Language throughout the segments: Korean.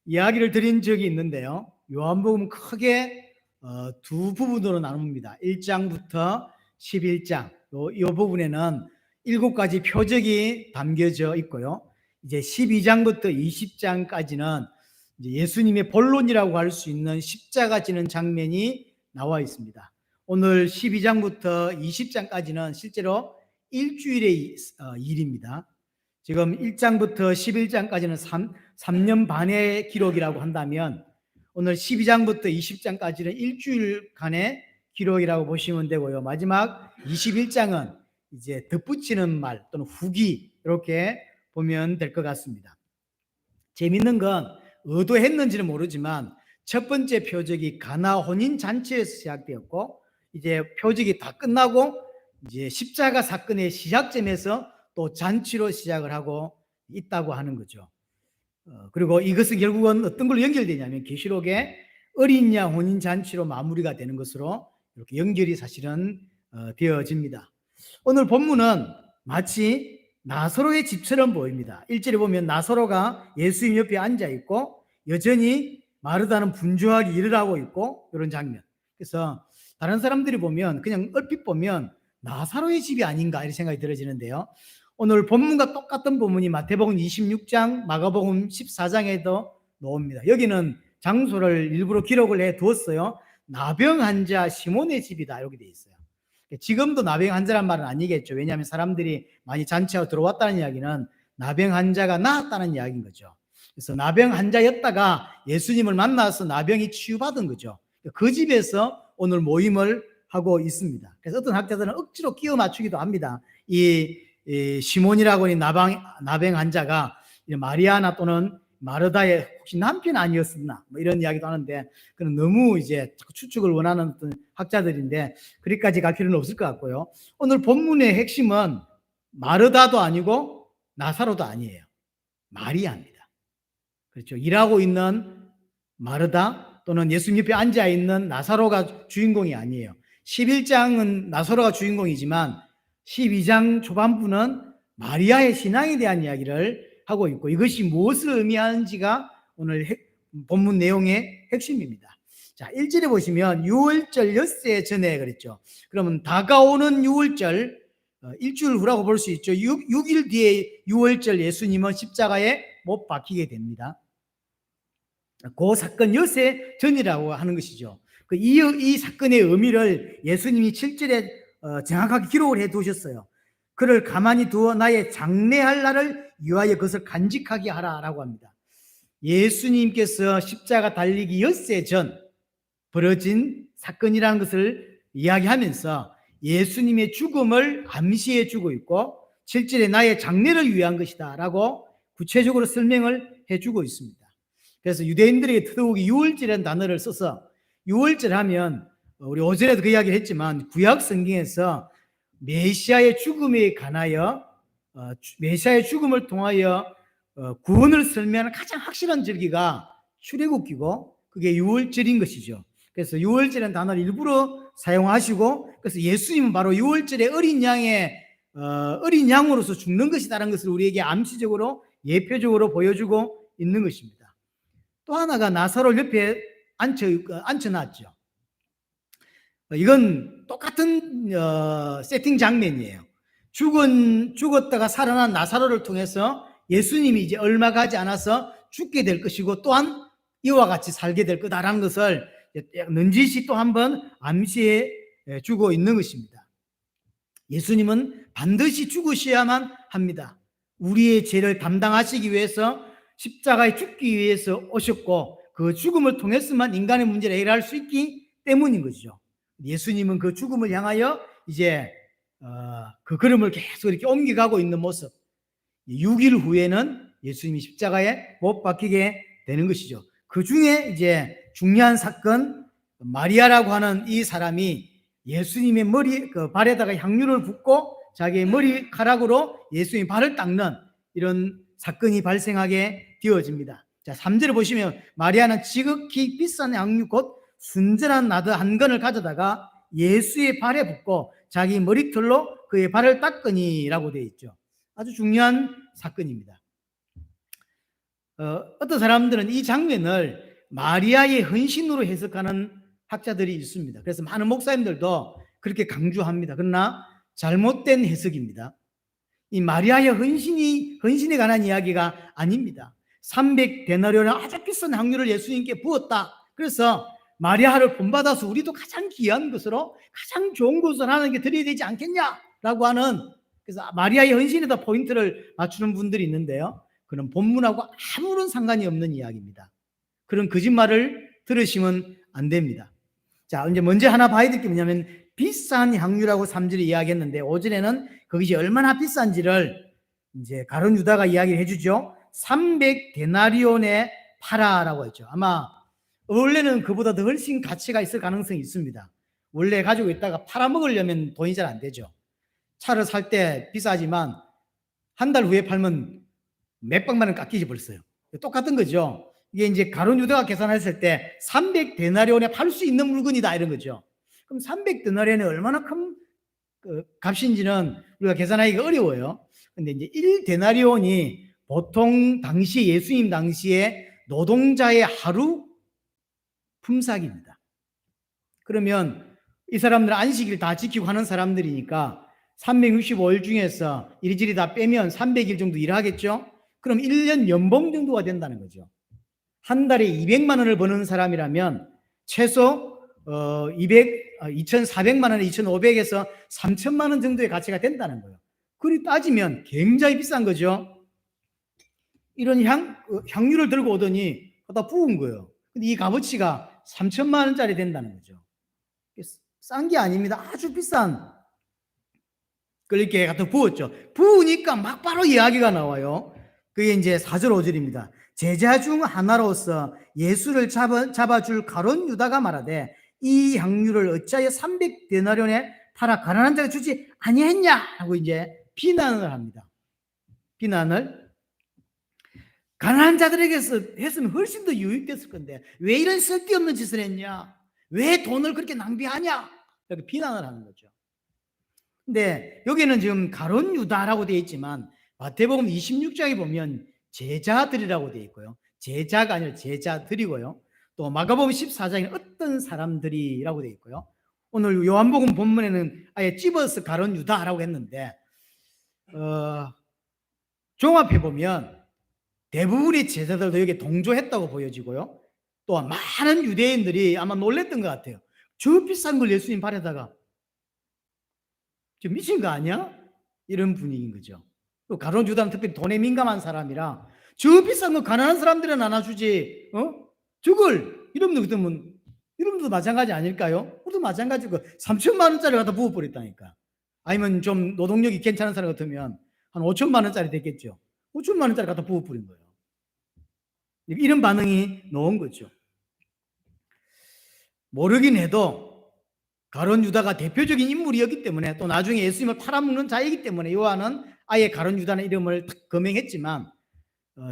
이야기를 드린 적이 있는데요. 요한복음 크게 두 부분으로 나눕니다. 1장부터 11장. 이 부분에는 7가지 표적이 담겨져 있고요. 이제 12장부터 20장까지는 이제 예수님의 본론이라고 할 수 있는 십자가 지는 장면이 나와 있습니다. 오늘 12장부터 20장까지는 실제로 일주일의 일입니다. 지금 1장부터 11장까지는 3년 반의 기록이라고 한다면 오늘 12장부터 20장까지는 일주일간의 기록이라고 보시면 되고요. 마지막 21장은 이제 덧붙이는 말 또는 후기 이렇게 보면 될 것 같습니다. 재밌는 건 의도했는지는 모르지만 첫 번째 표적이 가나 혼인 잔치에서 시작되었고 이제 표적이 다 끝나고 이제 십자가 사건의 시작점에서 또 잔치로 시작을 하고 있다고 하는 거죠. 그리고 이것은 결국은 어떤 걸로 연결되냐면 계시록의 어린 양 혼인 잔치로 마무리가 되는 것으로 이렇게 연결이 사실은 되어집니다. 오늘 본문은 마치 나사로의 집처럼 보입니다. 1절에 보면 나사로가 예수님 옆에 앉아 있고 여전히 마르다는 분주하게 일을 하고 있고 이런 장면. 그래서 다른 사람들이 보면 그냥 얼핏 보면 나사로의 집이 아닌가 이런 생각이 들어지는데요. 오늘 본문과 똑같은 본문이 마태복음 26장, 마가복음 14장에도 나옵니다. 여기는 장소를 일부러 기록을 해 두었어요. 나병 환자 시몬의 집이다 이렇게 돼 있어요. 지금도 나병 환자란 말은 아니겠죠. 왜냐하면 사람들이 많이 잔치하고 들어왔다는 이야기는 나병 환자가 나았다는 이야기인 거죠. 그래서 나병 환자였다가 예수님을 만나서 나병이 치유받은 거죠. 그 집에서 오늘 모임을 하고 있습니다. 그래서 어떤 학자들은 억지로 끼워 맞추기도 합니다. 이 시몬이라고 하는 나병 환자가 마리아나 또는 마르다의 혹시 남편 아니었었나 뭐 이런 이야기도 하는데 그는 너무 이제 추측을 원하는 어떤 학자들인데 그리까지 갈 필요는 없을 것 같고요. 오늘 본문의 핵심은 마르다도 아니고 나사로도 아니에요. 마리아입니다. 그렇죠. 일하고 있는 마르다 또는 예수님 옆에 앉아 있는 나사로가 주인공이 아니에요. 11장은 나사로가 주인공이지만 12장 초반부는 마리아의 신앙에 대한 이야기를 하고 있고 이것이 무엇을 의미하는지가 오늘 본문 내용의 핵심입니다. 자, 1절에 보시면 유월절 엿새 전에 그랬죠. 그러면 다가오는 유월절 일주일 후라고 볼 수 있죠. 6일 뒤에 유월절 예수님은 십자가에 못 박히게 됩니다. 그 사건 엿새 전이라고 하는 것이죠. 이 사건의 의미를 예수님이 7절에 정확하게 기록을 해 두셨어요. 그를 가만히 두어 나의 장래할 날을 위하여 그것을 간직하게 하라라고 합니다. 예수님께서 십자가 달리기 엿새 전 벌어진 사건이라는 것을 이야기하면서 예수님의 죽음을 암시해 주고 있고 7절에 나의 장래를 위한 것이다 라고 구체적으로 설명을 해주고 있습니다. 그래서 유대인들에게 더욱이 유월절이라는 단어를 써서 유월절 하면 우리 오전에도 그 이야기를 했지만 구약 성경에서 메시아의 죽음에 관하여 메시아의 죽음을 통하여 구원을 설명하는 가장 확실한 절기가 출애굽기고 그게 유월절인 것이죠. 그래서 유월절이라는 단어를 일부러 사용하시고 그래서 예수님은 바로 유월절에 어린 양으로서 죽는 것이다라는 것을 우리에게 암시적으로 예표적으로 보여주고 있는 것입니다. 또 하나가 나사로 옆에 앉혀놨죠. 이건 똑같은 세팅 장면이에요. 죽었다가 살아난 나사로를 통해서 예수님이 이제 얼마 가지 않아서 죽게 될 것이고 또한 이와 같이 살게 될 거다라는 것을 넌지시 또 한번 암시해 주고 있는 것입니다. 예수님은 반드시 죽으셔야만 합니다. 우리의 죄를 담당하시기 위해서 십자가에 죽기 위해서 오셨고 그 죽음을 통해서만 인간의 문제를 해결할 수 있기 때문인 것이죠. 예수님은 그 죽음을 향하여 이제 그 걸음을 계속 이렇게 옮겨가고 있는 모습. 6일 후에는 예수님이 십자가에 못 박히게 되는 것이죠. 그 중에 이제 중요한 사건 마리아라고 하는 이 사람이 예수님의 발에다가 향유를 붓고 자기의 머리카락으로 예수님의 발을 닦는 이런 사건이 발생하게 되어집니다. 자, 3절을 보시면 마리아는 지극히 비싼 향유 곧 순전한 나드 한 건을 가져다가 예수의 발에 붓고 자기 머리털로 그의 발을 닦으니라고 되어 있죠. 아주 중요한 사건입니다. 어떤 사람들은 이 장면을 마리아의 헌신으로 해석하는 학자들이 있습니다. 그래서 많은 목사님들도 그렇게 강조합니다. 그러나 잘못된 해석입니다. 이 마리아의 헌신에 관한 이야기가 아닙니다. 300데나리온의 아주 비싼 향유를 예수님께 부었다. 그래서 마리아를 본받아서 우리도 가장 귀한 것으로 가장 좋은 것을 하나님께 드려야 되지 않겠냐라고 하는, 그래서 마리아의 헌신에다 포인트를 맞추는 분들이 있는데요. 그런 본문하고 아무런 상관이 없는 이야기입니다. 그런 거짓말을 들으시면 안 됩니다. 자, 이제 먼저 하나 봐야 될 게 뭐냐면 비싼 향유라고 3절에 이야기했는데 5절에는 그것이 얼마나 비싼지를 이제 가룟 유다가 이야기를 해주죠. 300데나리온에 팔아라고 했죠. 아마 원래는 그보다 더 훨씬 가치가 있을 가능성이 있습니다. 원래 가지고 있다가 팔아먹으려면 돈이 잘 안 되죠. 차를 살 때 비싸지만 한 달 후에 팔면 몇백만 원 깎이지 벌써요. 똑같은 거죠. 이게 이제 가룟 유다가 계산했을 때 300데나리온에 팔 수 있는 물건이다 이런 거죠. 그럼 300데나리온이 얼마나 큰 값인지는 우리가 계산하기가 어려워요. 근데 이제 1데나리온이 보통 당시 예수님 당시에 노동자의 하루 품삯입니다. 그러면 이 사람들은 안식일 다 지키고 하는 사람들이니까 365일 중에서 이리저리 다 빼면 300일 정도 일하겠죠? 그럼 1년 연봉 정도가 된다는 거죠. 한 달에 200만 원을 버는 사람이라면 최소 2,400만 원에 2,500에서 3,000만 원 정도의 가치가 된다는 거예요. 그리 따지면 굉장히 비싼 거죠. 이런 향유를 들고 오더니 갖다 부은 거예요. 근데 이 값어치가 3,000만 원짜리 된다는 거죠. 싼 게 아닙니다. 아주 비싼 걸 이렇게 갖다 부었죠. 부으니까 막 바로 이야기가 나와요. 그게 이제 4절 5절입니다. 제자 중 하나로서 예수를 잡아줄 가룟 유다가 말하되 이 향유를 어찌하여 300데나리온에 팔아 가난한 자가 주지 아니했냐 하고 이제 비난을 합니다. 비난을 가난한 자들에게서 했으면 훨씬 더 유익됐을 건데 왜 이런 쓸데없는 짓을 했냐, 왜 돈을 그렇게 낭비하냐, 이렇게 비난을 하는 거죠. 근데 여기는 지금 가룟 유다라고 되어 있지만 마태복음 26장에 보면 제자들이라고 되어 있고요. 제자가 아니라 제자들이고요. 또 마가복음 14장에 어떤 사람들이라고 되어 있고요. 오늘 요한복음 본문에는 아예 찝어서 가룟 유다라고 했는데 종합해 보면 대부분의 제자들도 여기에 동조했다고 보여지고요. 또 많은 유대인들이 아마 놀랬던 것 같아요. 저 비싼 걸 예수님 발에다가 좀 미친 거 아니야? 이런 분위기인 거죠. 또 가룟 유다는 특별히 돈에 민감한 사람이라 저 비싼 거 가난한 사람들은 나눠주지, 저걸 이러면 마찬가지 아닐까요? 우리도 마찬가지고 3천만 원짜리 갖다 부어버렸다니까. 아니면 좀 노동력이 괜찮은 사람 같으면 한 5천만 원짜리 됐겠죠. 5천만 원짜리 갖다 부어버린 거예요. 이런 반응이 나온 거죠. 모르긴 해도 가룟 유다가 대표적인 인물이었기 때문에 또 나중에 예수님을 팔아먹는 자이기 때문에 요한은 아예 가룟 유다는 이름을 거명했지만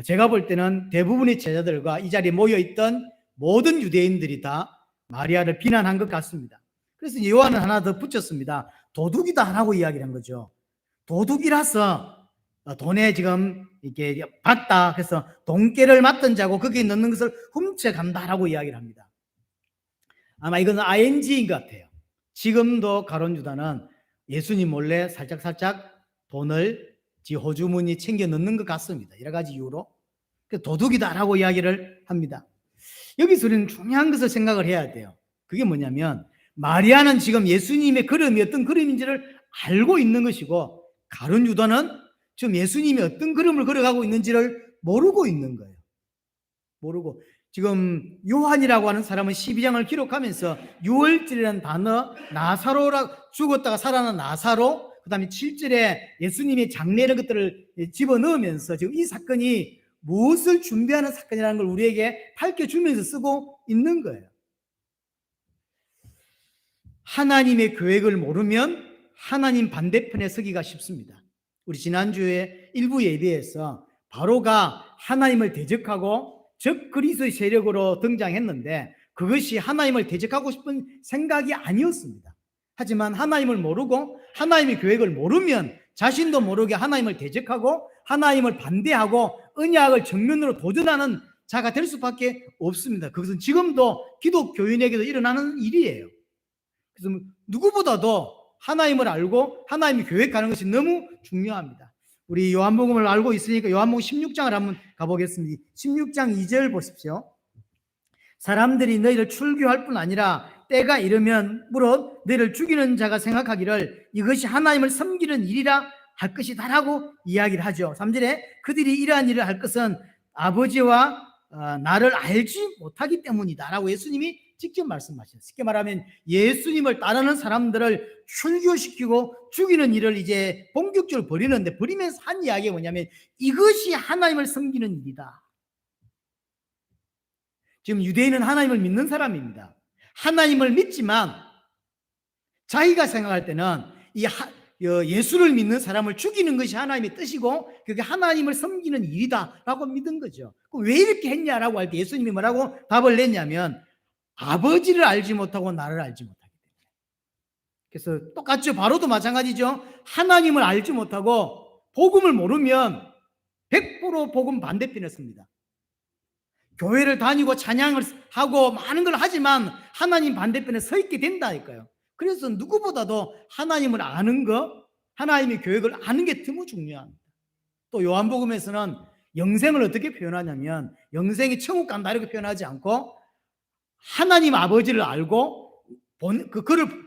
제가 볼 때는 대부분의 제자들과 이 자리에 모여있던 모든 유대인들이 다 마리아를 비난한 것 같습니다. 그래서 요한은 하나 더 붙였습니다. 도둑이다 하고 이야기를 한 거죠. 도둑이라서 돈에 지금 이렇게 받다, 그래서 돈깨를 맞던 자고 거기에 넣는 것을 훔쳐간다라고 이야기를 합니다. 아마 이건 ING인 것 같아요. 지금도 가룟 유다는 예수님 몰래 살짝 돈을 지 호주머니 챙겨 넣는 것 같습니다. 여러 가지 이유로. 도둑이다라고 이야기를 합니다. 여기서 우리는 중요한 것을 생각을 해야 돼요. 그게 뭐냐면 마리아는 지금 예수님의 걸음이 어떤 걸음인지를 알고 있는 것이고 가룟 유다는 지금 예수님이 어떤 걸음을 걸어가고 있는지를 모르고 있는 거예요. 모르고. 지금 요한이라고 하는 사람은 12장을 기록하면서 유월절이라는 단어, 나사로라, 죽었다가 살아난 나사로, 그 다음에 7절에 예수님의 장례 이런 것들을 집어넣으면서 지금 이 사건이 무엇을 준비하는 사건이라는 걸 우리에게 밝혀주면서 쓰고 있는 거예요. 하나님의 계획을 모르면 하나님 반대편에 서기가 쉽습니다. 우리 지난주에 일부 예배에서 바로가 하나님을 대적하고 적 그리스도의 세력으로 등장했는데 그것이 하나님을 대적하고 싶은 생각이 아니었습니다. 하지만 하나님을 모르고 하나님의 계획을 모르면 자신도 모르게 하나님을 대적하고 하나님을 반대하고 언약을 정면으로 도전하는 자가 될 수밖에 없습니다. 그것은 지금도 기독교인에게도 일어나는 일이에요. 그래서 누구보다도 하나님을 알고 하나님이 계획하는 것이 너무 중요합니다. 우리 요한복음을 알고 있으니까 요한복음 16장을 한번 가보겠습니다. 16장 2절 보십시오. 사람들이 너희를 출교할 뿐 아니라 때가 이르면 무릇 너희를 죽이는 자가 생각하기를 이것이 하나님을 섬기는 일이라 할 것이다라고 이야기를 하죠. 3절에 그들이 이러한 일을 할 것은 아버지와 나를 알지 못하기 때문이다라고 예수님이 직접 말씀하셨어요. 쉽게 말하면 예수님을 따르는 사람들을 출교시키고 죽이는 일을 이제 본격적으로 벌이는데, 벌이면서 한 이야기가 뭐냐면 이것이 하나님을 섬기는 일이다. 지금 유대인은 하나님을 믿는 사람입니다. 하나님을 믿지만 자기가 생각할 때는 예수를 믿는 사람을 죽이는 것이 하나님의 뜻이고 그게 하나님을 섬기는 일이다라고 믿은 거죠. 왜 이렇게 했냐라고 할 때 예수님이 뭐라고 답을 냈냐면 아버지를 알지 못하고 나를 알지 못하기 때문에. 그래서 똑같죠. 바로도 마찬가지죠. 하나님을 알지 못하고 복음을 모르면 100% 복음 반대편에 씁니다. 교회를 다니고 찬양을 하고 많은 걸 하지만 하나님 반대편에 서 있게 된다니까요. 그래서 누구보다도 하나님을 아는 것, 하나님의 계획을 아는 게 너무 중요합니다. 또 요한복음에서는 영생을 어떻게 표현하냐면 영생이 천국 간다 이렇게 표현하지 않고 하나님 아버지를 알고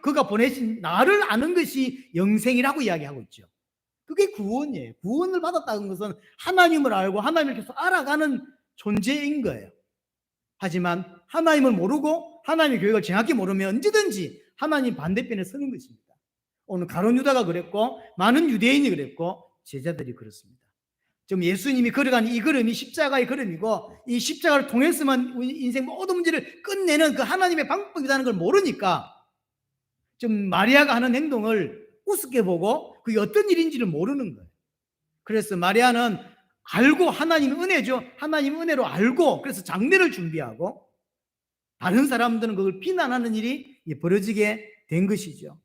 그가 보내신 나를 아는 것이 영생이라고 이야기하고 있죠. 그게 구원이에요. 구원을 받았다는 것은 하나님을 알고 하나님을 계속 알아가는 존재인 거예요. 하지만 하나님을 모르고 하나님의 계획을 정확히 모르면 언제든지 하나님 반대편에 서는 것입니다. 오늘 가룟 유다가 그랬고 많은 유대인이 그랬고 제자들이 그렇습니다. 지금 예수님이 걸어간 이 걸음이 십자가의 걸음이고 이 십자가를 통해서만 인생 모든 문제를 끝내는 그 하나님의 방법이라는 걸 모르니까 좀 마리아가 하는 행동을 우습게 보고 그게 어떤 일인지를 모르는 거예요. 그래서 마리아는 알고 하나님 은혜죠. 하나님 은혜로 알고 그래서 장례를 준비하고 다른 사람들은 그걸 비난하는 일이 벌어지게 된 것이죠.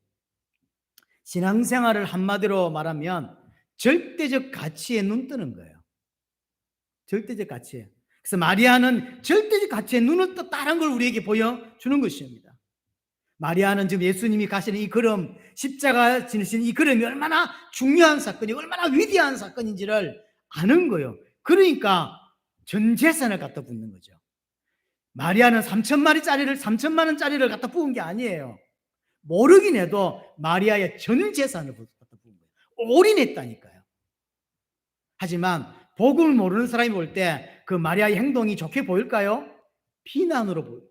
신앙생활을 한마디로 말하면 절대적 가치에 눈 뜨는 거예요. 절대적 가치에. 그래서 마리아는 절대적 가치에 눈을 떴다는 걸 우리에게 보여주는 것입니다. 마리아는 지금 예수님이 가시는 이 걸음, 십자가 지내신 이 걸음이 얼마나 중요한 사건이 얼마나 위대한 사건인지를 아는 거예요. 그러니까 전 재산을 갖다 붓는 거죠. 마리아는 3천만 원짜리를 갖다 부은 게 아니에요. 모르긴 해도 마리아의 전 재산을 갖다 부은 거예요. 올인했다니까요. 하지만 복음을 모르는 사람이 볼 때 그 마리아의 행동이 좋게 보일까요? 비난으로 보여요.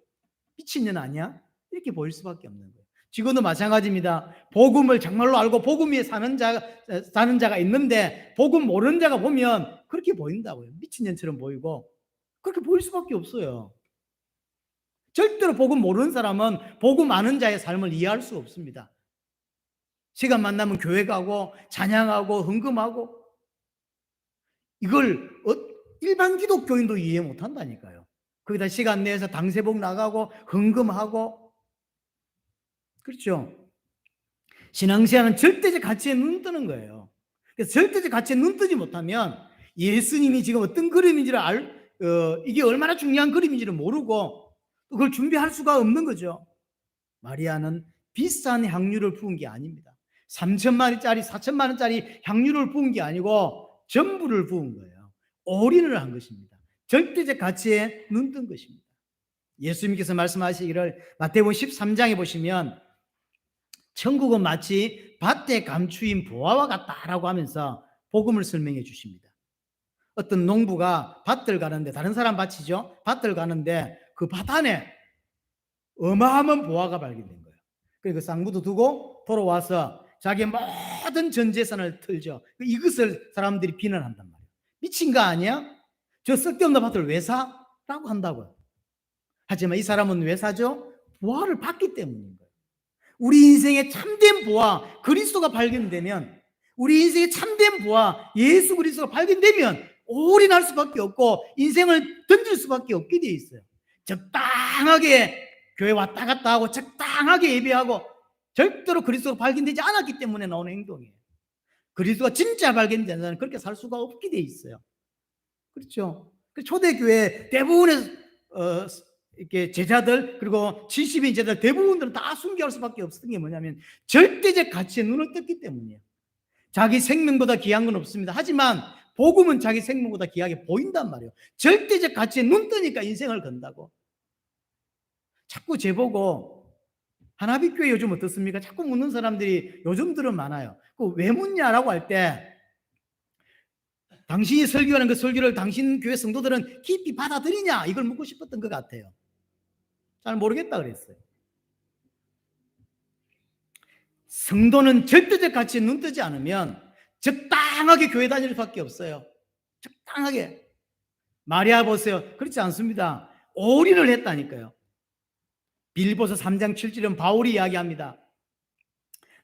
미친년 아니야? 이렇게 보일 수밖에 없는 거예요. 지금도 마찬가지입니다. 복음을 정말로 알고 복음 위에 사는 자가 있는데 복음 모르는 자가 보면 그렇게 보인다고요. 미친년처럼 보이고 그렇게 보일 수밖에 없어요. 절대로 복음 모르는 사람은 복음 아는 자의 삶을 이해할 수 없습니다. 시간 만나면 교회 가고 찬양하고 헌금하고 이걸 일반 기독교인도 이해 못한다니까요. 거기다 시간 내서 당세복 나가고 헌금하고 그렇죠. 신앙생활은 절대적 가치에 눈 뜨는 거예요. 그래서 절대적 가치에 눈 뜨지 못하면 예수님이 지금 어떤 그림인지를 이게 얼마나 중요한 그림인지를 모르고 그걸 준비할 수가 없는 거죠. 마리아는 비싼 향유를 부은 게 아닙니다. 3천만 원짜리 4천만 원짜리 향유를 부은 게 아니고 전부를 부은 거예요. 올인을 한 것입니다. 절대적 가치에 눈 뜬 것입니다. 예수님께서 말씀하시기를 마태복음 13장에 보시면 천국은 마치 밭에 감추인 보화와 같다라고 하면서 복음을 설명해 주십니다. 어떤 농부가 밭을 가는데 다른 사람 밭이죠. 밭을 가는데 그 밭 안에 어마어마한 보화가 발견된 거예요. 그리고 쌍부도 두고 돌아와서 자기의 모든 전 재산을 털죠. 이것을 사람들이 비난한단 말이에요. 미친 거 아니야? 저 쓸데없는 밭을 왜 사? 라고 한다고요. 하지만 이 사람은 왜 사죠? 보화를 받기 때문인 거예요. 우리 인생의 참된 보화 그리스도가 발견되면 우리 인생의 참된 보화 예수 그리스도가 발견되면 올인할 수밖에 없고 인생을 던질 수밖에 없게 돼 있어요. 적당하게 교회 왔다 갔다 하고 적당하게 예배하고 절대로 그리스도가 발견되지 않았기 때문에 나오는 행동이에요. 그리스도가 진짜 발견된 자는 그렇게 살 수가 없게 돼 있어요. 그렇죠. 그 초대교회 대부분의 이렇게 제자들, 그리고 70인 제자들 대부분들은 다 순교할 수밖에 없었던 게 뭐냐면 절대적 가치에 눈을 떴기 때문이에요. 자기 생명보다 귀한 건 없습니다. 하지만 복음은 자기 생명보다 귀하게 보인단 말이에요. 절대적 가치에 눈 뜨니까 인생을 건다고. 자꾸 제보고 하나빛교회 요즘 어떻습니까? 자꾸 묻는 사람들이 요즘들은 많아요. 왜 묻냐라고 할 때 당신이 설교하는 그 설교를 당신 교회 성도들은 깊이 받아들이냐, 이걸 묻고 싶었던 것 같아요. 잘 모르겠다 그랬어요. 성도는 절대적 가치에 눈 뜨지 않으면 적당하게 교회 다닐 수밖에 없어요. 적당하게. 마리아 보세요. 그렇지 않습니다. 올인을 했다니까요. 빌립보서 3장 7절은 바울이 이야기합니다.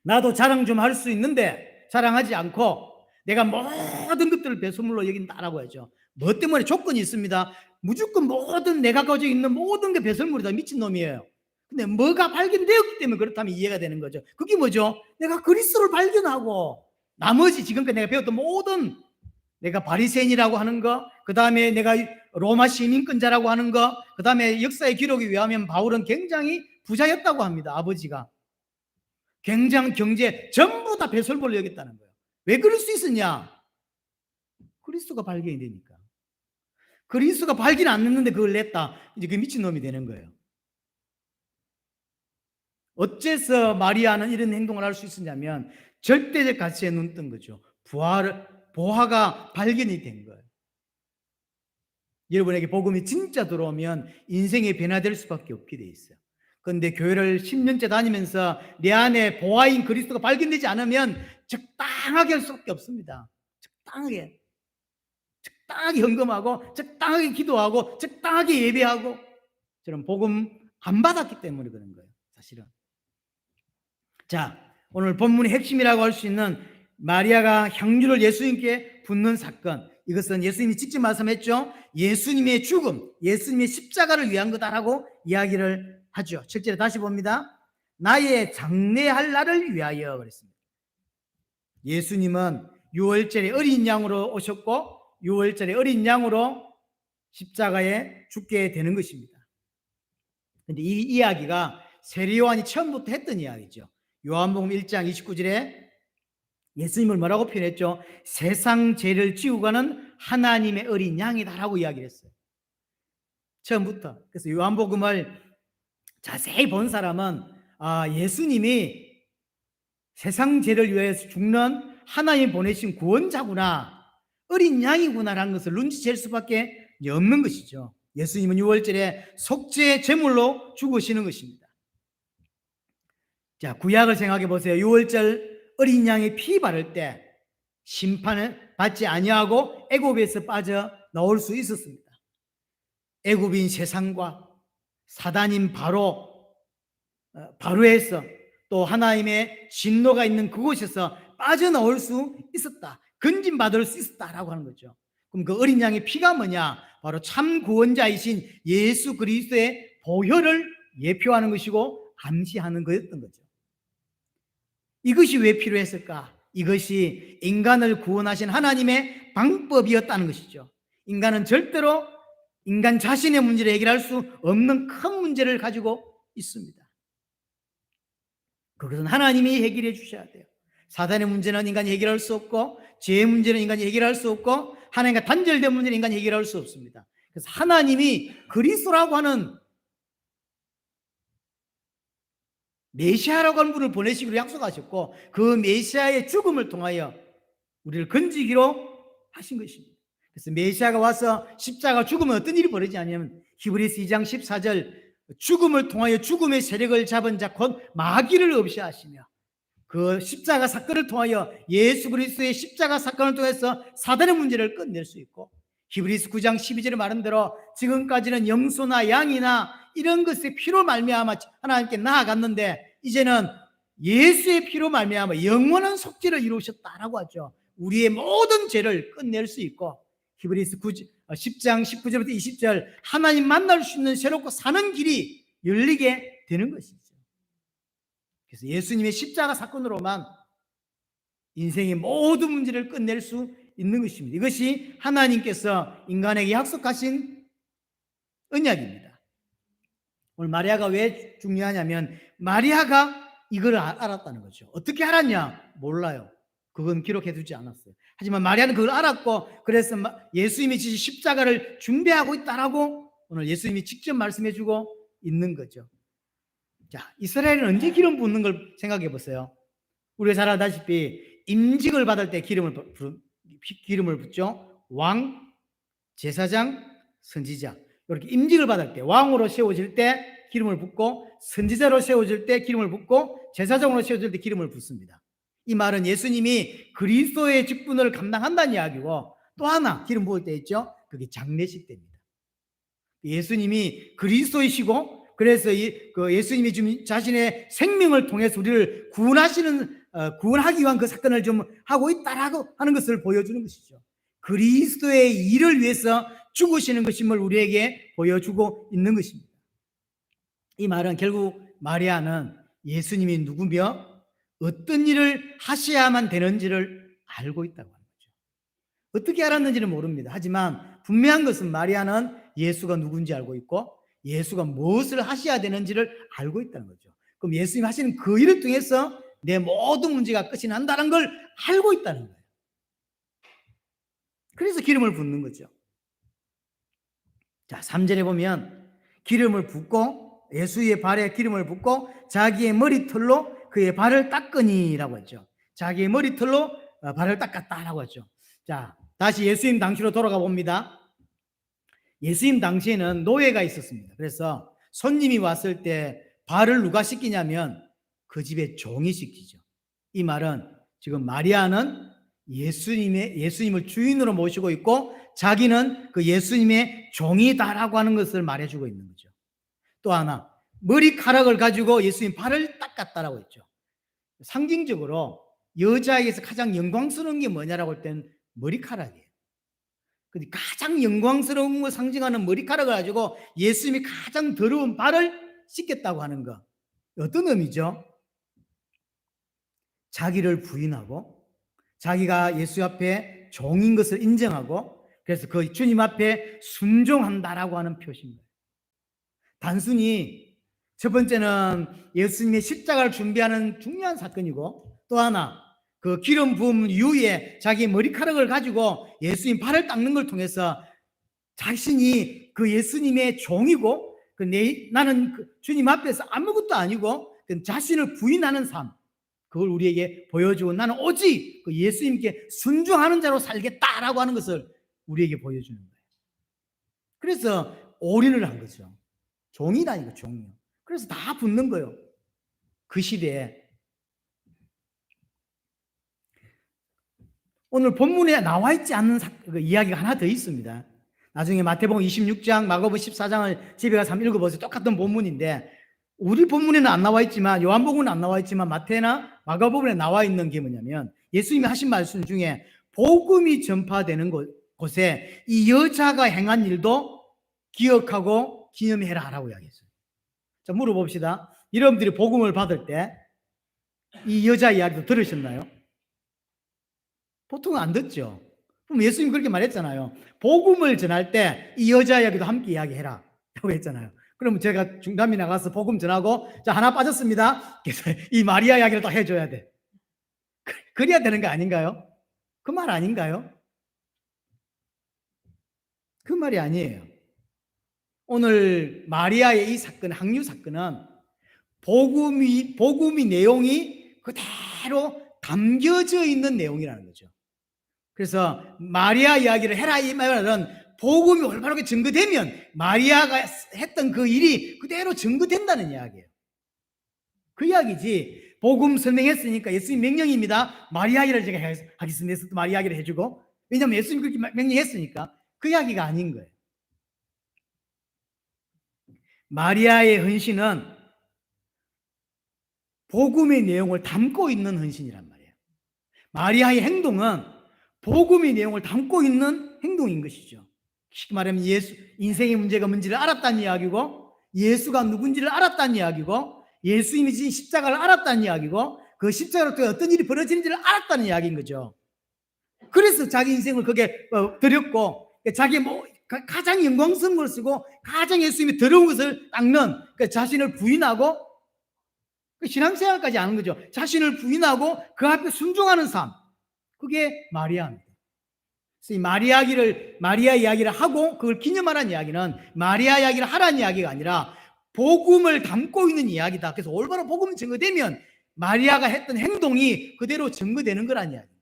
나도 자랑 좀 할 수 있는데 자랑하지 않고 내가 모든 것들을 배설물로 여긴다라고 하죠. 뭐 때문에? 조건이 있습니다. 무조건 모든 내가 가지고 있는 모든 게 배설물이다. 미친놈이에요. 근데 뭐가 발견되었기 때문에 그렇다면 이해가 되는 거죠. 그게 뭐죠? 내가 그리스도를 발견하고 나머지 지금까지 내가 배웠던 모든, 내가 바리새인이라고 하는 거, 그 다음에 내가 로마 시민권자라고 하는 거, 그 다음에 역사의 기록에 의하면 바울은 굉장히 부자였다고 합니다. 아버지가 굉장히 경제 전부 다 배설물로 여겼다는 거예요. 왜 그럴 수 있었냐? 그리스도가 발견이 되니까. 그리스도가 발견 안 했는데 그걸 냈다. 이제 그 미친놈이 되는 거예요. 어째서 마리아는 이런 행동을 할 수 있었냐면 절대적 가치에 눈 뜬 거죠. 보화가 발견이 된 거예요. 여러분에게 복음이 진짜 들어오면 인생이 변화될 수밖에 없게 돼 있어요. 그런데 교회를 10년째 다니면서 내 안에 보화인 그리스도가 발견되지 않으면 적당하게 할 수밖에 없습니다. 적당하게 헌금하고 적당하게 기도하고 적당하게 예배하고, 저는 복음 안 받았기 때문에 그런 거예요, 사실은. 자, 오늘 본문의 핵심이라고 할 수 있는 마리아가 향유를 예수님께 붓는 사건, 이것은 예수님이 직접 말씀했죠. 예수님의 죽음, 예수님의 십자가를 위한 거다라고 이야기를 하죠. 7절에 다시 봅니다. 나의 장례할 날을 위하여 그랬습니다. 예수님은 6월절에 어린 양으로 오셨고 6월절에 어린 양으로 십자가에 죽게 되는 것입니다. 그런데 이 이야기가 세례요한이 처음부터 했던 이야기죠. 요한복음 1장 29절에 예수님을 뭐라고 표현했죠? 세상 죄를 지우고 가는 하나님의 어린 양이다라고 이야기를 했어요. 처음부터. 그래서 요한복음을 자세히 본 사람은 예수님이 세상 죄를 위해서 죽는 하나님 보내신 구원자구나, 어린 양이구나라는 것을 눈치챌 수밖에 없는 것이죠. 예수님은 6월절에 속죄 제물로 죽으시는 것입니다. 자, 구약을 생각해 보세요. 6월절 어린 양의 피 바를 때 심판을 받지 아니하고 애굽에서 빠져 나올 수 있었습니다. 애굽인 세상과 사단인 바로에서 또 하나님의 진노가 있는 그곳에서 빠져나올 수 있었다. 건진받을 수 있었다라고 하는 거죠. 그럼 그 어린 양의 피가 뭐냐? 바로 참 구원자이신 예수 그리스도의 보혈을 예표하는 것이고 암시하는 거였던 거죠. 이것이 왜 필요했을까? 이것이 인간을 구원하신 하나님의 방법이었다는 것이죠. 인간은 절대로 인간 자신의 문제를 해결할 수 없는 큰 문제를 가지고 있습니다. 그것은 하나님이 해결해 주셔야 돼요. 사단의 문제는 인간이 해결할 수 없고, 죄의 문제는 인간이 해결할 수 없고, 하나님과 단절된 문제는 인간이 해결할 수 없습니다. 그래서 하나님이 그리스도라고 하는 메시아라고 하는 분을 보내시기로 약속하셨고, 그 메시아의 죽음을 통하여 우리를 건지기로 하신 것입니다. 그래서 메시아가 와서 십자가 죽으면 어떤 일이 벌어지냐면 히브리서 2장 14절, 죽음을 통하여 죽음의 세력을 잡은 자 곧 마귀를 없이 하시며, 그 십자가 사건을 통하여 예수 그리스도의 십자가 사건을 통해서 사단의 문제를 끝낼 수 있고, 히브리서 9장 12절에 말한 대로 지금까지는 염소나 양이나 이런 것의 피로 말미암아 하나님께 나아갔는데 이제는 예수의 피로 말미암아 영원한 속죄를 이루셨다라고 하죠. 우리의 모든 죄를 끝낼 수 있고, 히브리서 10장 19절부터 20절, 하나님 만날 수 있는 새롭고 사는 길이 열리게 되는 것이죠. 그래서 예수님의 십자가 사건으로만 인생의 모든 문제를 끝낼 수 있는 것입니다. 이것이 하나님께서 인간에게 약속하신 언약입니다. 오늘 마리아가 왜 중요하냐면 마리아가 이걸 알았다는 거죠. 어떻게 알았냐? 몰라요. 그건 기록해 두지 않았어요. 하지만 마리아는 그걸 알았고, 그래서 예수님이 지신 십자가를 준비하고 있다라고 오늘 예수님이 직접 말씀해 주고 있는 거죠. 자, 이스라엘은 언제 기름 붓는 걸 생각해 보세요. 우리가 잘 알다시피 임직을 받을 때 기름을 붓죠. 왕, 제사장, 선지자. 이렇게 임직을 받을 때, 왕으로 세워질 때 기름을 붓고, 선지자로 세워질 때 기름을 붓고, 제사장으로 세워질 때 기름을 붓습니다. 이 말은 예수님이 그리스도의 직분을 감당한다는 이야기고, 또 하나 기름 부을 때 있죠. 그게 장례식 때입니다. 예수님이 그리스도이시고, 그래서 예수님이 좀 자신의 생명을 통해서 우리를 구원하기 위한 그 사건을 좀 하고 있다라고 하는 것을 보여주는 것이죠. 그리스도의 일을 위해서 죽으시는 것임을 우리에게 보여주고 있는 것입니다. 이 말은 결국 마리아는 예수님이 누구며 어떤 일을 하셔야만 되는지를 알고 있다고 하는 거죠. 어떻게 알았는지는 모릅니다. 하지만 분명한 것은 마리아는 예수가 누군지 알고 있고 예수가 무엇을 하셔야 되는지를 알고 있다는 거죠. 그럼 예수님이 하시는 그 일을 통해서 내 모든 문제가 끝이 난다는 걸 알고 있다는 거예요. 그래서 기름을 붓는 거죠. 자, 3절에 보면 기름을 붓고 예수의 발에 기름을 붓고 자기의 머리털로 그의 발을 닦으니라고 했죠. 자기의 머리털로 발을 닦았다라고 했죠. 자, 다시 예수님 당시로 돌아가 봅니다. 예수님 당시에는 노예가 있었습니다. 그래서 손님이 왔을 때 발을 누가 씻기냐면 그 집의 종이 씻기죠. 이 말은 지금 마리아는 예수님을 주인으로 모시고 있고 자기는 그 예수님의 종이다라고 하는 것을 말해주고 있는 거죠. 또 하나, 머리카락을 가지고 예수님 발을 닦았다라고 했죠. 상징적으로 여자에게서 가장 영광스러운 게 뭐냐라고 할 때는 머리카락이에요. 근데 가장 영광스러운 걸 상징하는 머리카락을 가지고 예수님이 가장 더러운 발을 씻겠다고 하는 것. 어떤 의미죠? 자기를 부인하고 자기가 예수 앞에 종인 것을 인정하고 그래서 그 주님 앞에 순종한다라고 하는 표시입니다. 단순히 첫 번째는 예수님의 십자가를 준비하는 중요한 사건이고 또 하나 그 기름 부음 이후에 자기 머리카락을 가지고 예수님 발을 닦는 걸 통해서 자신이 그 예수님의 종이고 나는 주님 앞에서 아무것도 아니고 자신을 부인하는 삶 그걸 우리에게 보여주고 나는 오직 그 예수님께 순종하는 자로 살겠다라고 하는 것을 우리에게 보여주는 거예요. 그래서 올인을 한 거죠. 종이라니까 종이요. 그래서 다 붙는 거예요. 그 시대에. 오늘 본문에 나와 있지 않는 이야기가 하나 더 있습니다. 나중에 마태복음 26장, 마가복음 14장을 집에 가서 한번 읽어보세요. 똑같은 본문인데 우리 본문에는 안 나와 있지만 요한복음은 안 나와 있지만 마태나 마가복음에 나와 있는 게 뭐냐면 예수님이 하신 말씀 중에 복음이 전파되는 곳에 이 여자가 행한 일도 기억하고 기념해라라고 이야기했어요. 자, 물어봅시다. 여러분들이 복음을 받을 때 이 여자 이야기도 들으셨나요? 보통은 안 듣죠. 그럼 예수님 그렇게 말했잖아요. 복음을 전할 때 이 여자 이야기도 함께 이야기해라 라고 했잖아요. 그러면 제가 중담이 나가서 복음 전하고 자 하나 빠졌습니다. 그래서 이 마리아 이야기를 다 해줘야 돼. 그래야 되는 거 아닌가요? 그 말 아닌가요? 그 말이 아니에요. 오늘 마리아의 이 사건, 항류 사건은 복음이 내용이 그대로 담겨져 있는 내용이라는 거죠. 그래서 마리아 이야기를 해라 이 말은 복음이 올바르게 증거되면 마리아가 했던 그 일이 그대로 증거된다는 이야기예요. 그 이야기지. 복음 설명했으니까 예수님 명령입니다. 마리아 이야기를 제가 하겠습니다. 그래서 마리아 이야기를 해주고 왜냐하면 예수님 그렇게 명령했으니까 그 이야기가 아닌 거예요. 마리아의 헌신은 복음의 내용을 담고 있는 헌신이란 말이에요. 마리아의 행동은 복음의 내용을 담고 있는 행동인 것이죠. 쉽게 말하면 인생의 문제가 뭔지를 알았다는 이야기고 예수가 누군지를 알았다는 이야기고 예수님이 지신 십자가를 알았다는 이야기고 그 십자가로 또 어떤 일이 벌어지는지를 알았다는 이야기인 거죠. 그래서 자기 인생을 거기에 드렸고, 자기 가장 영광스러운 걸 쓰고 가장 예수님이 더러운 것을 닦는, 자신을 부인하고 신앙생활까지 하는 거죠. 자신을 부인하고 그 앞에 순종하는 삶, 그게 마리아입니다. 그래서 이 마리아 이야기를 하고 그걸 기념하라는 이야기는 마리아 이야기를 하라는 이야기가 아니라 복음을 담고 있는 이야기다. 그래서 올바로 복음이 증거되면 마리아가 했던 행동이 그대로 증거되는 거라는 이야기입니다.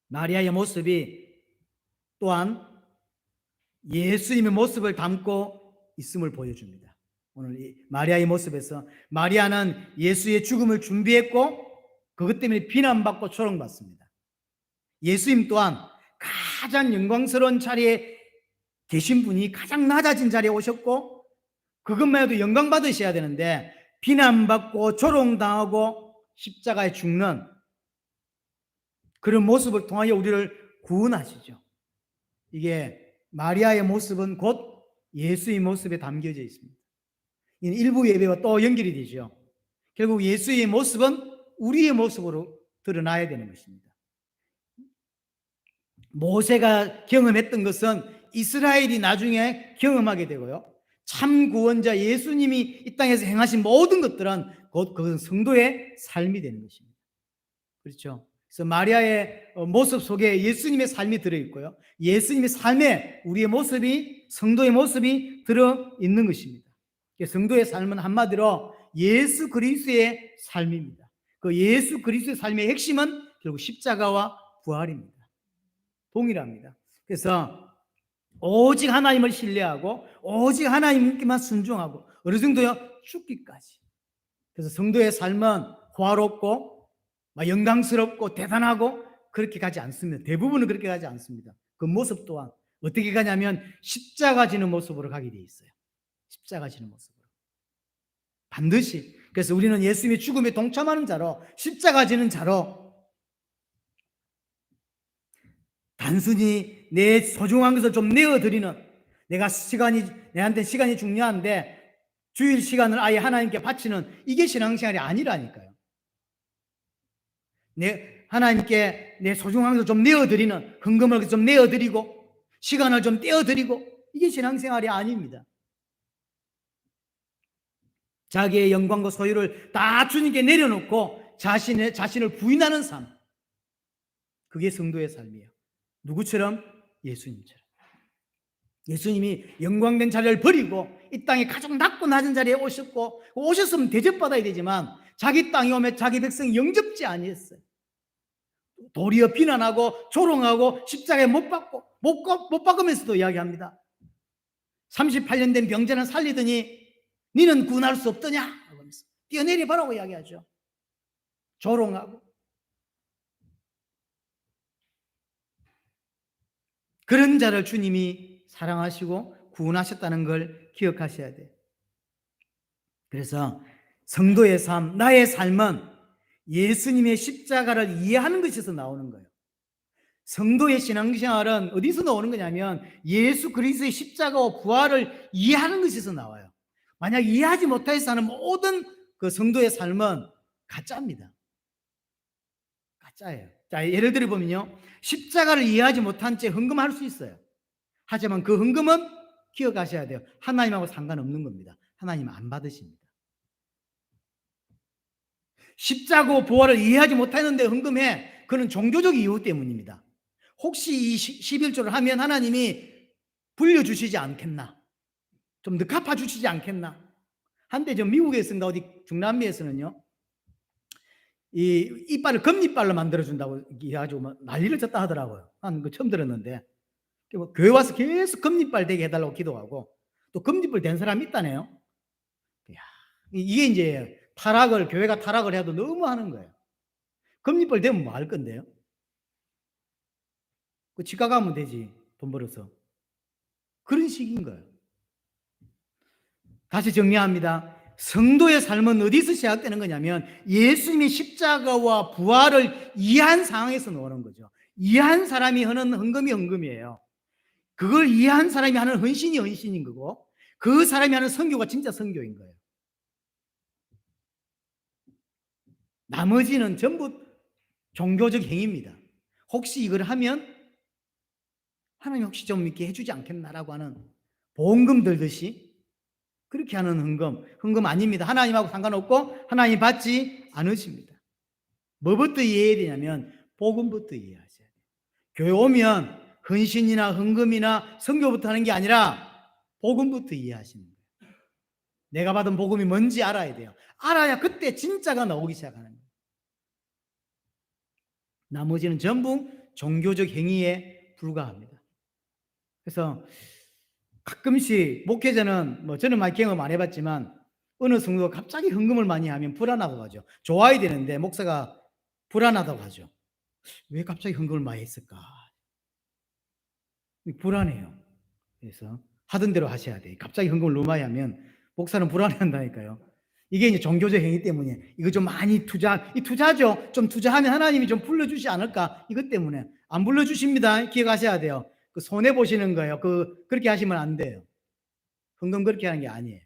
마리아의 모습이 또한 예수님의 모습을 담고 있음을 보여줍니다. 오늘 이 마리아의 모습에서 마리아는 예수의 죽음을 준비했고 그것 때문에 비난받고 조롱받습니다. 예수님 또한 가장 영광스러운 자리에 계신 분이 가장 낮아진 자리에 오셨고 그것만 해도 영광 받으셔야 되는데 비난받고 조롱당하고 십자가에 죽는 그런 모습을 통하여 우리를 구원하시죠. 이게 마리아의 모습은 곧 예수의 모습에 담겨져 있습니다. 이는 일부 예배와 또 연결이 되죠. 결국 예수의 모습은 우리의 모습으로 드러나야 되는 것입니다. 모세가 경험했던 것은 이스라엘이 나중에 경험하게 되고요. 참 구원자 예수님이 이 땅에서 행하신 모든 것들은 곧 그것은 성도의 삶이 되는 것입니다. 그렇죠? 그래서 마리아의 모습 속에 예수님의 삶이 들어있고요. 예수님의 삶에 우리의 모습이, 성도의 모습이 들어있는 것입니다. 성도의 삶은 한마디로 예수 그리스도의 삶입니다. 그 예수 그리스도의 삶의 핵심은 결국 십자가와 부활입니다. 동일합니다. 그래서 오직 하나님을 신뢰하고 오직 하나님께만 순종하고 어느 정도요? 죽기까지. 그래서 성도의 삶은 화롭고 영광스럽고 대단하고 그렇게 가지 않습니다. 대부분은 그렇게 가지 않습니다. 그 모습 또한 어떻게 가냐면 십자가 지는 모습으로 가게 돼 있어요. 십자가 지는 모습으로. 반드시. 그래서 우리는 예수님의 죽음에 동참하는 자로, 십자가 지는 자로 단순히 내 소중한 것을 좀 내어드리는, 내한테 시간이 중요한데 주일 시간을 아예 하나님께 바치는, 이게 신앙생활이 아니라니까요. 하나님께 내 소중한 것을 좀 내어드리는, 헌금을 좀 내어드리고 시간을 좀 떼어드리고, 이게 신앙생활이 아닙니다. 자기의 영광과 소유를 다 주님께 내려놓고 자신을 부인하는 삶, 그게 성도의 삶이에요. 누구처럼? 예수님처럼. 예수님이 영광된 자리를 버리고 이 땅에 가장 낮고 낮은 자리에 오셨고, 오셨으면 대접받아야 되지만 자기 땅에 오면 자기 백성이 영접지 아니했어요. 도리어 비난하고 조롱하고 십자가에 못 박으면서도 이야기합니다. 38년 된 병자는 살리더니 니는 구원할 수 없더냐 하면서 뛰어내려 보라고 이야기하죠. 조롱하고. 그런 자를 주님이 사랑하시고 구원하셨다는 걸 기억하셔야 돼요. 그래서 성도의 삶, 나의 삶은 예수님의 십자가를 이해하는 것에서 나오는 거예요. 성도의 신앙생활은 어디서 나오는 거냐면 예수 그리스도의 십자가와 부활을 이해하는 것에서 나와요. 만약 이해하지 못해서 하는 모든 그 성도의 삶은 가짜입니다. 가짜예요. 자, 예를 들어 보면요, 십자가를 이해하지 못한 채 헌금할 수 있어요. 하지만 그 헌금은 기억하셔야 돼요. 하나님하고 상관없는 겁니다. 하나님 안 받으십니다. 십자가 부활을 이해하지 못했는데 헌금해, 그는 종교적 이유 때문입니다. 혹시 이 11조를 하면 하나님이 불려주시지 않겠나, 좀 더 갚아주시지 않겠나. 한때 저 미국에서인가 어디 중남미에서는요, 이 이빨을 금이빨로 만들어준다고 해가지고 난리를 쳤다 하더라고요. 난 그 처음 들었는데, 교회 와서 계속 금이빨 되게 해달라고 기도하고, 또 금이빨 된 사람이 있다네요. 이게 이제 교회가 타락을 해도 너무 하는 거예요. 금이빨 되면 뭐 할 건데요? 그 치과 가면 되지, 돈 벌어서. 그런 식인 거예요. 다시 정리합니다. 성도의 삶은 어디서 시작되는 거냐면 예수님의 십자가와 부활을 이해한 상황에서 나오는 거죠. 이해한 사람이 하는 헌금이 헌금이에요. 그걸 이해한 사람이 하는 헌신이 헌신인 거고, 그 사람이 하는 선교가 진짜 선교인 거예요. 나머지는 전부 종교적 행위입니다. 혹시 이걸 하면 하나님 혹시 좀 이렇게 해주지 않겠나라고 하는 보험금 들듯이 그렇게 하는 헌금 아닙니다. 하나님하고 상관없고 하나님 받지 않으십니다. 뭐부터 이해해야 되냐면 복음부터 이해하셔야 돼요. 교회 오면 헌신이나 헌금이나 선교부터 하는 게 아니라 복음부터 이해하시는 거예요. 내가 받은 복음이 뭔지 알아야 돼요. 알아야 그때 진짜가 나오기 시작하는 거예요. 나머지는 전부 종교적 행위에 불과합니다. 그래서 가끔씩 목회자는 저는 많이 경험 안 해봤지만 어느 성도가 갑자기 헌금을 많이 하면 불안하다고 하죠. 좋아야 되는데 목사가 불안하다고 하죠. 왜 갑자기 헌금을 많이 했을까? 불안해요. 그래서 하던 대로 하셔야 돼요. 갑자기 헌금을 너무 많이 하면 목사는 불안해한다니까요. 이게 이제 종교적 행위 때문에 이거 좀 많이 투자죠. 좀 투자하면 하나님이 좀 불러주지 않을까? 이것 때문에 안 불러주십니다. 기억하셔야 돼요. 그 손해 보시는 거예요. 그렇게 하시면 안 돼요. 헌금 그렇게 하는 게 아니에요.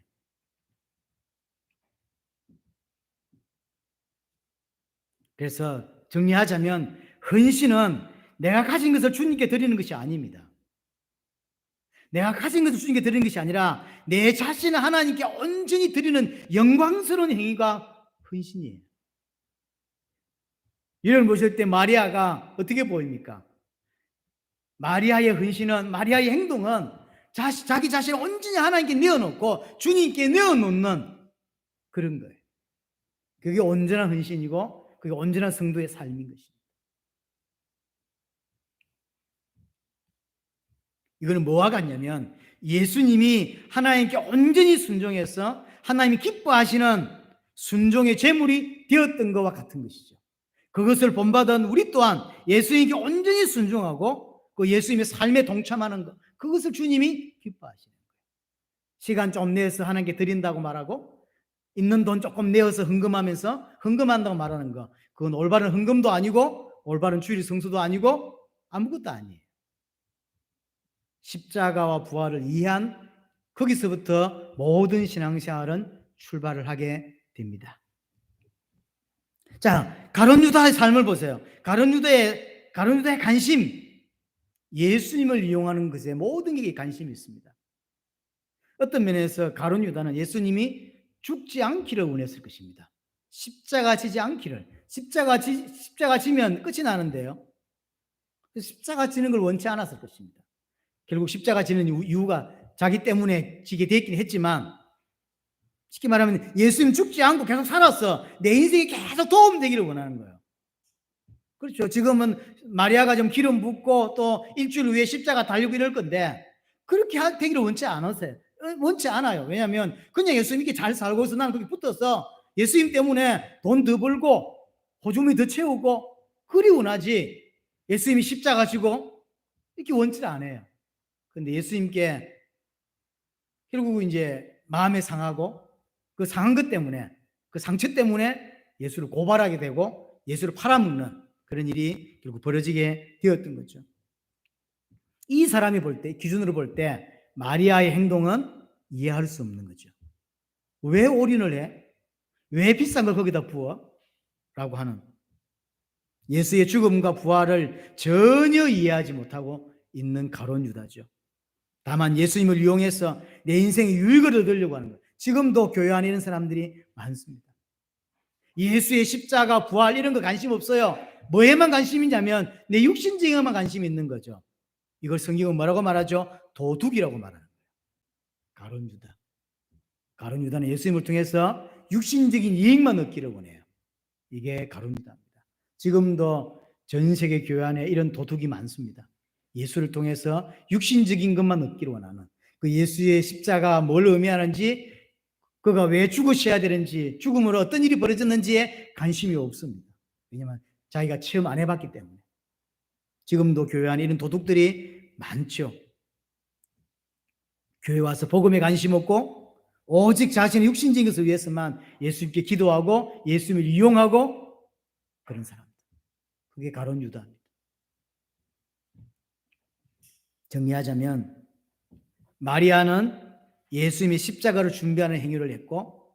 그래서 정리하자면 헌신은 내가 가진 것을 주님께 드리는 것이 아닙니다. 내가 가진 것을 주님께 드리는 것이 아니라 내 자신을 하나님께 온전히 드리는 영광스러운 행위가 헌신이에요. 이를 보실 때 마리아가 어떻게 보입니까? 마리아의 헌신은, 마리아의 행동은 자기 자신을 온전히 하나님께 내어놓고 주님께 내어놓는 그런 거예요. 그게 온전한 헌신이고 그게 온전한 성도의 삶인 것입니다. 이거는 뭐와 같냐면 예수님이 하나님께 온전히 순종해서 하나님이 기뻐하시는 순종의 제물이 되었던 것과 같은 것이죠. 그것을 본받은 우리 또한 예수님께 온전히 순종하고 그 예수님의 삶에 동참하는 것, 그것을 주님이 기뻐하시는 거예요. 시간 좀 내어서 하나님께 드린다고 말하고 있는 돈 조금 내어서 헌금하면서 헌금한다고 말하는 거, 그건 올바른 헌금도 아니고 올바른 주일 성수도 아니고 아무것도 아니에요. 십자가와 부활을 이해한 거기서부터 모든 신앙생활은 출발을 하게 됩니다. 자, 가룟 유다의 삶을 보세요. 가룟 유다의 관심, 예수님을 이용하는 것에 모든 게 관심이 있습니다. 어떤 면에서 가룟 유다는 예수님이 죽지 않기를 원했을 것입니다. 십자가 지지 않기를. 십자가 지면 끝이 나는데요. 십자가 지는 걸 원치 않았을 것입니다. 결국 십자가 지는 이유가 자기 때문에 지게 됐긴 했지만 쉽게 말하면 예수님 죽지 않고 계속 살았어. 내 인생이 계속 도움되기를 원하는 거예요. 그렇죠. 지금은 마리아가 좀 기름 붓고 또 일주일 후에 십자가 달리고 이럴 건데 그렇게 되기를 원치 않으세요. 원치 않아요. 왜냐하면 그냥 예수님 이렇게 잘 살고 있어. 나는 거기 붙어서 예수님 때문에 돈 더 벌고 보조금 더 채우고 그리 원하지 예수님이 십자가 지고 이렇게 원치를 안 해요. 근데 예수님께 결국 이제 마음에 상하고 그 상한 것 때문에 그 상처 때문에 예수를 고발하게 되고 예수를 팔아먹는 그런 일이 결국 벌어지게 되었던 거죠. 이 사람이 볼 때, 기준으로 볼 때 마리아의 행동은 이해할 수 없는 거죠. 왜 올인을 해? 왜 비싼 걸 거기다 부어? 라고 하는 예수의 죽음과 부활을 전혀 이해하지 못하고 있는 가룟 유다죠. 다만 예수님을 이용해서 내 인생의 유익을 얻으려고 하는 거예요. 지금도 교회 안에 있는 사람들이 많습니다. 예수의 십자가, 부활 이런 거 관심 없어요. 뭐에만 관심이 있냐면 내 육신적에만 관심이 있는 거죠. 이걸 성경은 뭐라고 말하죠? 도둑이라고 말하는 거예요. 가룟 유다. 가룟 유다는 예수님을 통해서 육신적인 이익만 얻기를 원해요. 이게 가룟 유다입니다. 지금도 전 세계 교회 안에 이런 도둑이 많습니다. 예수를 통해서 육신적인 것만 얻기를 원하는 그 예수의 십자가 뭘 의미하는지 그가 왜 죽으셔야 되는지 죽음으로 어떤 일이 벌어졌는지에 관심이 없습니다. 왜냐하면 자기가 체험 안 해봤기 때문에. 지금도 교회 안에 이런 도둑들이 많죠. 교회 와서 복음에 관심 없고 오직 자신의 육신적인 것을 위해서만 예수님께 기도하고 예수님을 이용하고 그런 사람들. 그게 가룟 유다입니다. 정리하자면 마리아는 예수님이 십자가를 준비하는 행위를 했고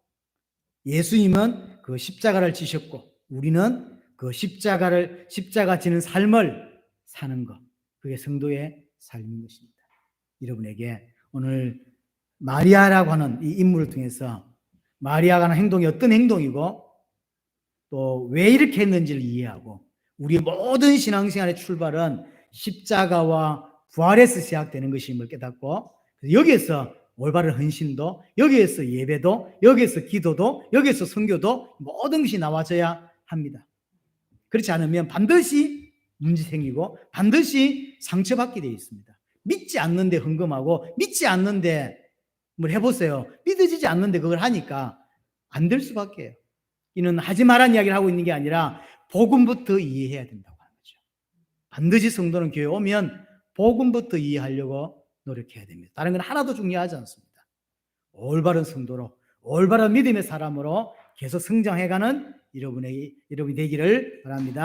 예수님은 그 십자가를 지셨고 우리는 그 십자가 지는 삶을 사는 것, 그게 성도의 삶인 것입니다. 여러분에게 오늘 마리아라고 하는 이 인물을 통해서 마리아가 하는 행동이 어떤 행동이고 또 왜 이렇게 했는지를 이해하고 우리의 모든 신앙생활의 출발은 십자가와 부활에서 시작되는 것임을 깨닫고 여기에서 올바른 헌신도, 여기에서 예배도, 여기에서 기도도, 여기에서 선교도 모든 것이 나와져야 합니다. 그렇지 않으면 반드시 문제 생기고 반드시 상처받게 되어 있습니다. 믿지 않는데 헌금하고 믿지 않는데 뭘 해보세요. 믿어지지 않는데 그걸 하니까 안 될 수밖에요. 이는 하지 말란 이야기를 하고 있는 게 아니라 복음부터 이해해야 된다고 하는 거죠. 반드시 성도는 교회 오면 복음부터 이해하려고 노력해야 됩니다. 다른 건 하나도 중요하지 않습니다. 올바른 성도로, 올바른 믿음의 사람으로 계속 성장해가는 여러분이 되기를 바랍니다.